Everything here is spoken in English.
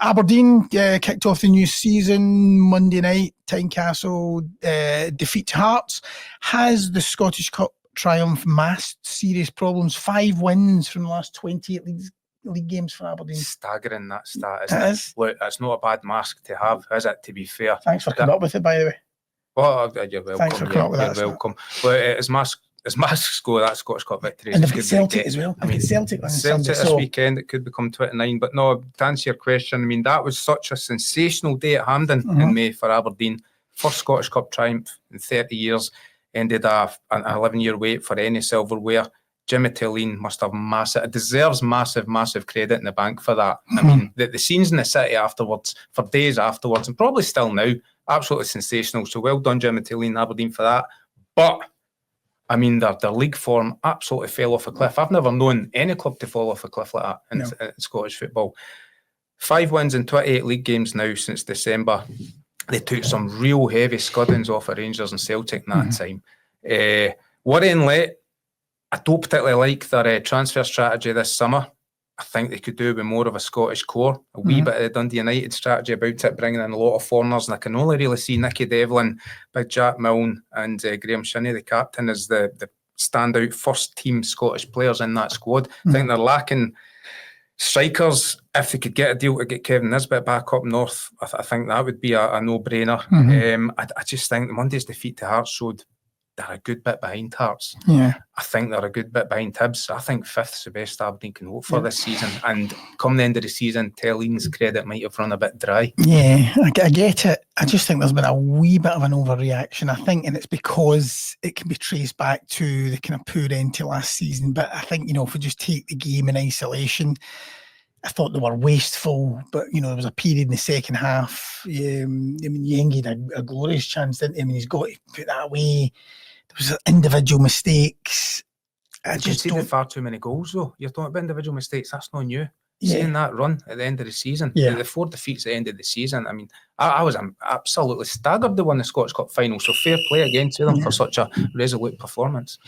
Aberdeen kicked off the new season Monday night. Tynecastle defeat to Hearts. Has the Scottish Cup triumph masked serious problems? 5 wins from the last 28 league games for Aberdeen. Staggering, that stat, isn't it? Look, it's not a bad mask to have, is it, to be fair? Thanks for coming up with it, by the way. Well, you're welcome. Thanks for coming up with that. You're welcome. But as masks go, that Scottish Cup victory. And they've got Celtic as well. I mean, Celtic this weekend, it could become 29. But no, to answer your question, I mean, that was such a sensational day at Hampden in May for Aberdeen. First Scottish Cup triumph in 30 years. Ended an 11-year wait for any silverware. Jimmy Thelin must have deserves massive credit in the bank for that. I mean, the scenes in the city afterwards, for days afterwards, and probably still now, absolutely sensational. So well done, Jimmy Thelin, Aberdeen, for that. But I mean, their league form absolutely fell off a cliff. I've never known any club to fall off a cliff like that in Scottish football. 5 wins in 28 league games now since December. They took some real heavy scuddings off of Rangers and Celtic in that time. Worrying late. I don't particularly like their transfer strategy this summer. I think they could do with more of a Scottish core, a wee bit of the Dundee United strategy about it, bringing in a lot of foreigners. And I can only really see Nicky Devlin, Big Jack Milne and Graham Shinney, the captain, as the standout first-team Scottish players in that squad. I think they're lacking strikers. If they could get a deal to get Kevin Nisbet back up north, I think that would be a no-brainer. I just think Monday's defeat to Hearts showed they're a good bit behind Hearts. I think they're a good bit behind Hibs. I think 5th's the best Aberdeen can hope for this season. And come the end of the season, Tellin's credit might have run a bit dry. Yeah, I get it. I just think there's been a wee bit of an overreaction, I think, and it's because it can be traced back to the kind of poor end to last season. But I think, if we just take the game in isolation, I thought they were wasteful, but there was a period in the second half. I mean, Yengi had a glorious chance, didn't he? I mean, he's got to put that away. There was individual mistakes. I just see far too many goals, though. You're talking about individual mistakes. That's not new. Seeing that run at the end of the season, the 4 defeats at the end of the season. I mean, I was absolutely staggered they won the Scottish Cup final. So fair play again to them for such a resolute performance.